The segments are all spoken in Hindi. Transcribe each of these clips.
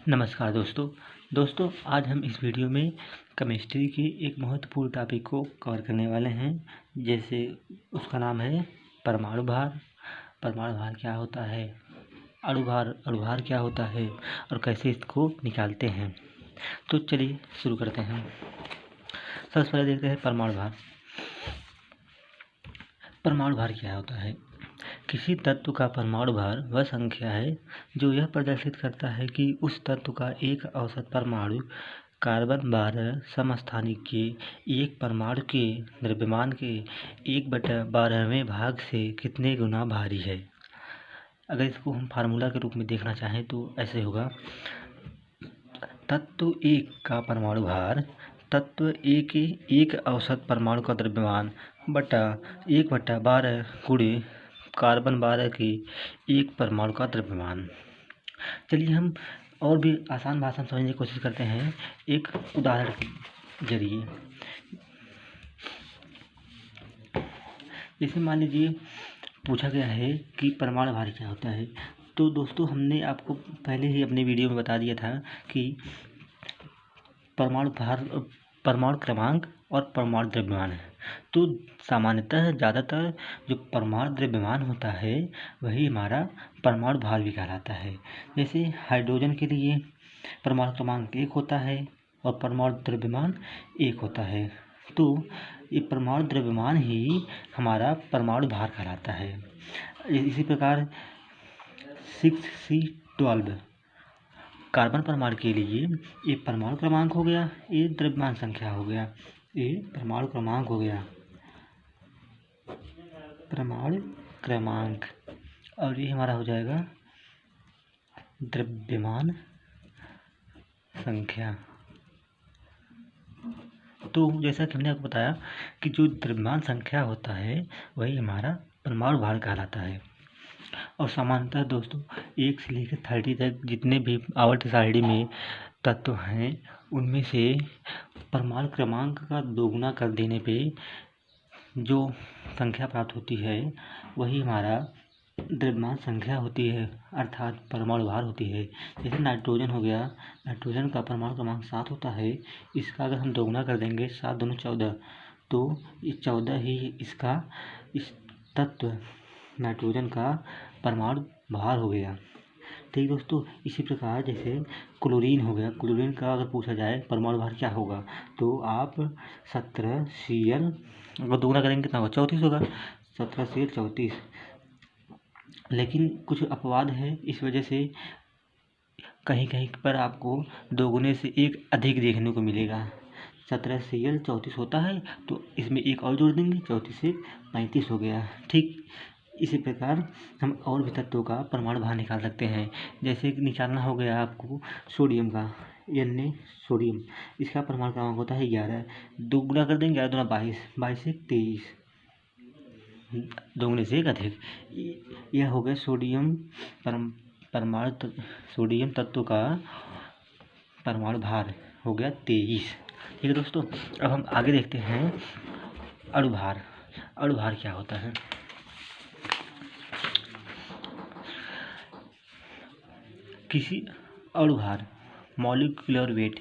नमस्कार दोस्तों आज हम इस वीडियो में केमिस्ट्री के एक महत्वपूर्ण टॉपिक को कवर करने वाले हैं। जैसे उसका नाम है परमाणु भार। परमाणु भार क्या होता है, अणुभार क्या होता है और कैसे इसको निकालते हैं। तो चलिए शुरू करते हैं। सबसे पहले देखते हैं परमाणु भार। परमाणु भार क्या होता है? किसी तत्व का परमाणु भार वह संख्या है जो यह प्रदर्शित करता है कि उस तत्व का एक औसत परमाणु कार्बन 12 समस्थानिक के एक परमाणु के द्रव्यमान के 1/12वें भाग से कितने गुना भारी है। अगर इसको हम फार्मूला के रूप में देखना चाहें तो ऐसे होगा, तत्व एक का परमाणु भार तत्व ए के एक औसत परमाणु का द्रव्यमान बटा 1/12 गुणे कार्बन 12 के एक परमाणु का द्रव्यमान। चलिए हम और भी आसान भाषा में समझने की कोशिश करते हैं एक उदाहरण के जरिए। जैसे मान लीजिए पूछा गया है कि परमाणु भार क्या होता है। तो दोस्तों हमने आपको पहले ही अपने वीडियो में बता दिया था कि परमाणु भार, परमाणु क्रमांक और परमाणु द्रव्यमान है। तो सामान्यतः ज़्यादातर जो परमाणु द्रव्यमान होता है वही हमारा परमाणु भार भी कहलाता है। जैसे हाइड्रोजन के लिए परमाणु क्रमांक 1 होता है और परमाणु द्रव्यमान 1 होता है। तो ये परमाणु द्रव्यमान ही हमारा परमाणु भार कहलाता है। इसी प्रकार 6C12 कार्बन परमाणु के लिए ये परमाणु क्रमांक हो गया, ये द्रव्यमान संख्या हो गया, ये परमाणु क्रमांक हो गया, परमाणु क्रमांक, और ये हमारा हो जाएगा द्रव्यमान संख्या। तो जैसा कि हमने आपको बताया कि जो द्रव्यमान संख्या होता है वही हमारा परमाणु भार कहलाता है। और सामान्यतः दोस्तों 1 से लेकर 30 तक जितने भी आवर्त सारणी में तत्व हैं उनमें से परमाणु क्रमांक का दोगुना कर देने पे जो संख्या प्राप्त होती है वही हमारा द्रव्यमान संख्या होती है, अर्थात परमाणु भार होती है। जैसे नाइट्रोजन हो गया, नाइट्रोजन का परमाणु क्रमांक 7 होता है। इसका अगर हम दोगुना कर देंगे 7 दूनी 14, तो ये 14 ही इसका इस तत्व नाइट्रोजन का परमाणु भार हो गया। ठीक दोस्तों, इसी प्रकार जैसे क्लोरीन हो गया, क्लोरीन का अगर पूछा जाए परमाणु भार क्या होगा तो आप 17Cl अगर दोगुना करेंगे कितना होगा, 34 होगा, 17Cl 34। लेकिन कुछ अपवाद है, इस वजह से कहीं कहीं पर आपको दोगुने से एक अधिक देखने को मिलेगा। 17Cl 34 होता है तो इसमें एक और जोड़ देंगे, 34 से 35 हो गया। ठीक इसी प्रकार हम और भी तत्वों का परमाणु भार निकाल सकते हैं। जैसे निकालना हो गया आपको सोडियम का, Na सोडियम, इसका परमाणु क्रमांक होता है 11। दोगुना कर देंगे 11 दूना 22, 22 से 23, दोगुने से एक अधिक। यह हो गया सोडियम सोडियम तत्व का परमाणु भार हो गया 23। ठीक है दोस्तों, अब हम आगे देखते हैं अणुभार। अणुभार क्या होता है? किसी अणुभार मॉलिक्यूलर वेट,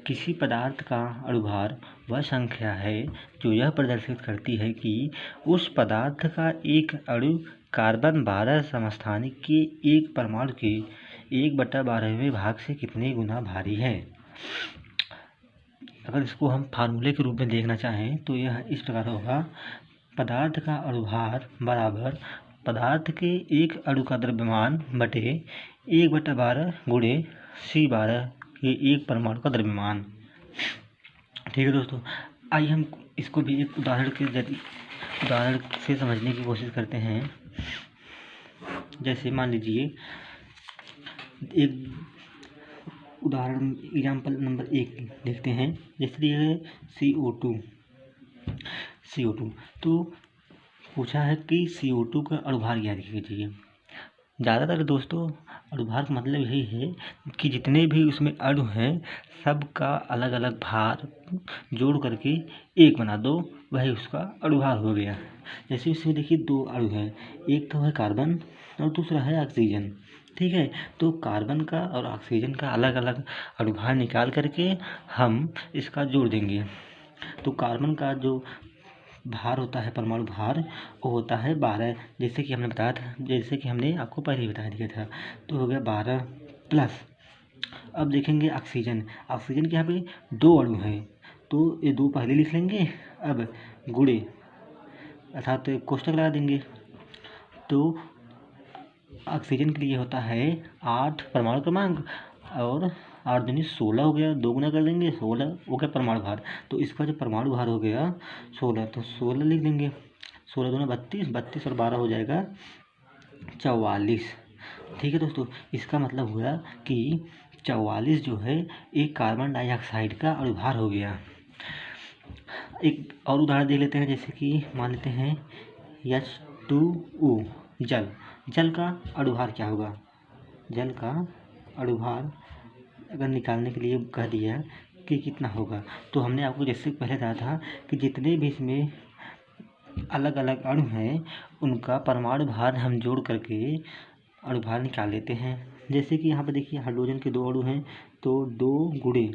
किसी पदार्थ का अणुभार वह संख्या है जो यह प्रदर्शित करती है कि उस पदार्थ का एक अणु कार्बन 12 समस्थानिक के एक परमाणु के 1/12वें भाग से कितने गुना भारी है। अगर इसको हम फार्मूले के रूप में देखना चाहें तो यह इस प्रकार होगा, पदार्थ का अणुभार बराबर पदार्थ के एक अणु का द्रव्यमान बटे 1/12 गुणे C12 के एक परमाणु का द्रव्यमान। ठीक है दोस्तों, आइए हम इसको भी एक उदाहरण से समझने की कोशिश करते हैं। जैसे मान लीजिए एक उदाहरण एग्जाम्पल नंबर 1 देखते हैं। जैसे ये है CO2। तो पूछा है कि CO2 का अणुभार ज्ञात कीजिए। ज़्यादातर दोस्तों अणुभार का मतलब यही है कि जितने भी उसमें अणु हैं सबका अलग अलग भार जोड़ करके एक बना दो, वही उसका अणुभार हो गया। जैसे इसमें देखिए 2 अणु हैं, एक तो है कार्बन और दूसरा है ऑक्सीजन। ठीक है। तो कार्बन का और ऑक्सीजन का अलग अलग अणुभार निकाल करके हम इसका जोड़ देंगे। तो कार्बन का जो भार होता है, परमाणु भार, वो होता है 12, जैसे कि हमने बताया था, जैसे कि हमने आपको पहले ही बता दिया था। तो हो गया 12 प्लस। अब देखेंगे ऑक्सीजन। ऑक्सीजन के यहाँ पे 2 अणु हैं, तो ये 2 पहले लिख लेंगे। अब गुणे अर्थात कोष्टक लगा देंगे। तो ऑक्सीजन के लिए होता है 8 परमाणु क्रमांक, और 8 दूनी 16 हो गया, 2 गुना कर देंगे, 16 हो गया परमाणु भार। तो इसका जो परमाणु भार हो गया 16, तो 16 लिख देंगे। 16 दूना 32, 32 और 12 हो जाएगा 44। ठीक है दोस्तों, इसका मतलब हुआ कि 44 जो है एक कार्बन डाइऑक्साइड का अणुभार हो गया। एक और उदाहरण देख लेते हैं, जैसे कि मान लेते हैं H2O, जल। जल का अणुभार क्या होगा? जल का अणुभार अगर निकालने के लिए कह दिया कि कितना होगा, तो हमने आपको जैसे पहले बताया था कि जितने भी इसमें अलग अलग अणु हैं उनका परमाणु भार हम जोड़ करके अणुभार निकाल लेते हैं। जैसे कि यहाँ पर देखिए हाइड्रोजन के 2 अणु हैं, तो 2 गुणे,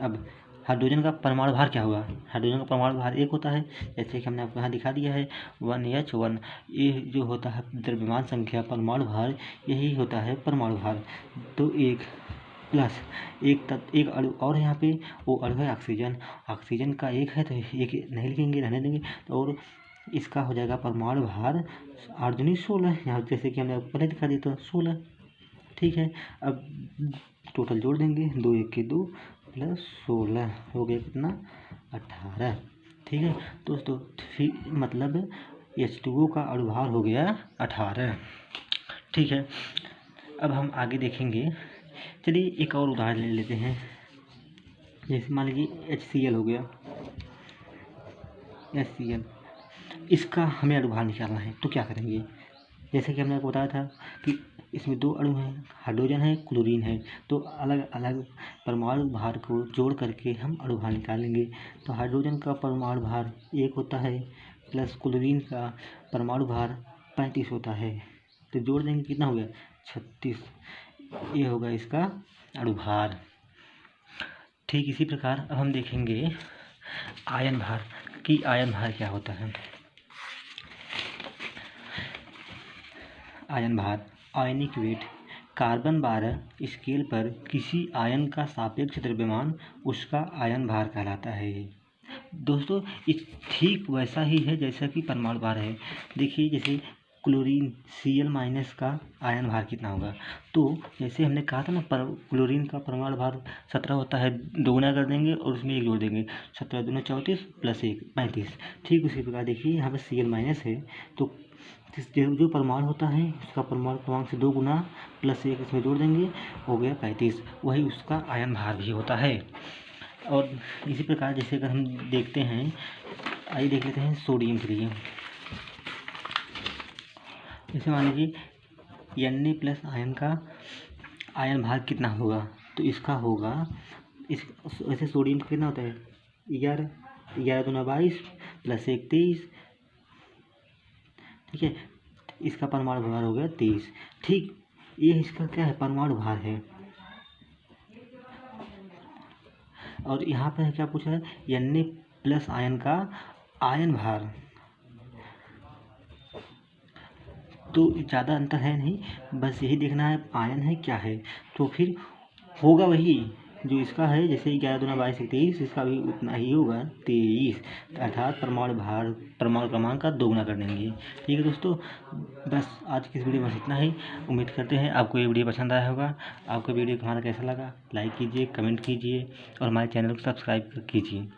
अब हाइड्रोजन का परमाणु भार क्या होगा? हाइड्रोजन का परमाणु भार 1 होता है, जैसे कि हमने आपको यहाँ दिखा दिया है 1H1। ये जो होता है द्रव्यमान संख्या, परमाणु भार, यही होता है परमाणु भार। तो 1 प्लस एक अणु और यहाँ पे वो अणु है ऑक्सीजन। ऑक्सीजन का 1 है तो 1 नहीं लिखेंगे, रहने देंगे। और इसका हो जाएगा परमाणु भार 8 दूनी 16, यहाँ जैसे कि हमने आपको पहले दिखा दिया था 16। ठीक है, अब टोटल जोड़ देंगे, 2 1 के 2 प्लस 16 हो गया कितना? 18। ठीक है दोस्तों, फिर मतलब H2O का अणुभार हो गया 18। ठीक है, अब हम आगे देखेंगे। चलिए एक और उदाहरण ले लेते हैं, जैसे मान लीजिए HCl हो गया। HCl, इसका हमें अणुभार निकालना है, तो क्या करेंगे? जैसे कि हमने आपको बताया था कि इसमें 2 अणु हैं, हाइड्रोजन है, क्लोरीन है। तो अलग अलग परमाणु भार को जोड़ करके हम अणुभार निकालेंगे। तो हाइड्रोजन का परमाणु भार 1 होता है, प्लस क्लोरीन का परमाणु भार 35 होता है। तो जोड़ देंगे, कितना हो गया? 36। ये होगा इसका अणुभार। ठीक इसी प्रकार अब हम देखेंगे आयन भार कि आयन भार क्या होता है। आयन भार, आयनिक वेट, कार्बन 12 स्केल पर किसी आयन का सापेक्ष द्रव्यमान उसका आयन भार कहलाता है। दोस्तों ये ठीक वैसा ही है जैसा कि परमाणु भार है। देखिए जैसे क्लोरीन Cl- का आयन भार कितना होगा? तो जैसे हमने कहा था ना, क्लोरीन का परमाणु भार 17 होता है, 2 गुना कर देंगे और उसमें 1 जोड़ देंगे, 17 दूना 34 प्लस 1 35। ठीक उसी प्रकार देखिए यहाँ पर Cl- है, तो जो परमाणु होता है उसका परमाणु क्रमांक से 2 गुना प्लस 1 इसमें जोड़ देंगे, हो गया 35। वही उसका आयन भार भी होता है। और इसी प्रकार जैसे अगर हम देखते हैं, आइए देख लेते हैं सोडियम के लिए। जैसे मान लीजिए Na+ आयन का आयन भार कितना होगा? तो इसका होगा, इस वैसे सोडियम का कितना होता है? 11, 11 दूना 22 प्लस 1 23। ठीक है, इसका परमाणु भार हो गया 23। ठीक, ये इसका क्या है? परमाणु भार है। और यहाँ पर क्या पूछा है? Na+ आयन का आयन भार। तो ज़्यादा अंतर है नहीं, बस यही देखना है आयन है क्या है। तो फिर होगा वही जो इसका है, जैसे 11 दूना 22 23, इसका भी उतना ही होगा 23, अर्थात परमाणु भार परमाणु क्रमांक का 2 गुना कर देंगे। ठीक है दोस्तों, बस आज की इस वीडियो में बस इतना ही। उम्मीद करते हैं आपको ये वीडियो पसंद आया होगा। आपको वीडियो हमारा कैसा लगा लाइक कीजिए, कमेंट कीजिए और हमारे चैनल को सब्सक्राइब कीजिए।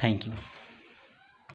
Thank you.